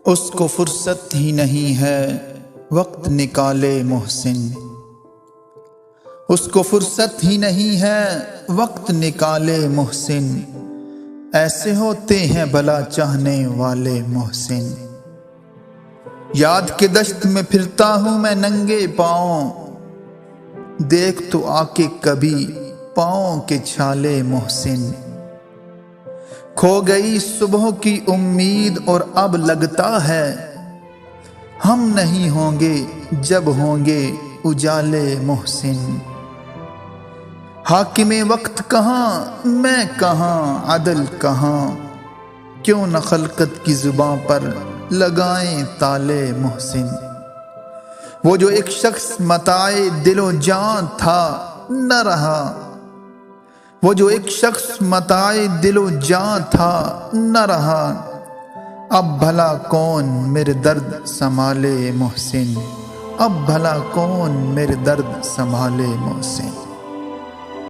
اس کو فرصت ہی نہیں ہے وقت نکالے محسن، اس کو فرصت ہی نہیں ہے وقت نکالے محسن، ایسے ہوتے ہیں بھلا چاہنے والے محسن۔ یاد کے دشت میں پھرتا ہوں میں ننگے پاؤں، دیکھ تو آ کے کبھی پاؤں کے چھالے محسن۔ کھو گئی صبح کی امید اور اب لگتا ہے ہم نہیں ہوں گے جب ہوں گے اجالے محسن۔ حاکم وقت کہاں میں کہاں عدل کہاں، کیوں نہ خلقت کی زباں پر لگائیں تالے محسن۔ وہ جو ایک شخص متاع دل و جان تھا نہ رہا، وہ جو ایک شخص متاع دل و جان تھا نہ رہا، اب بھلا کون میرے درد سنبھالے محسن، اب بھلا کون میرے درد سنبھالے محسن۔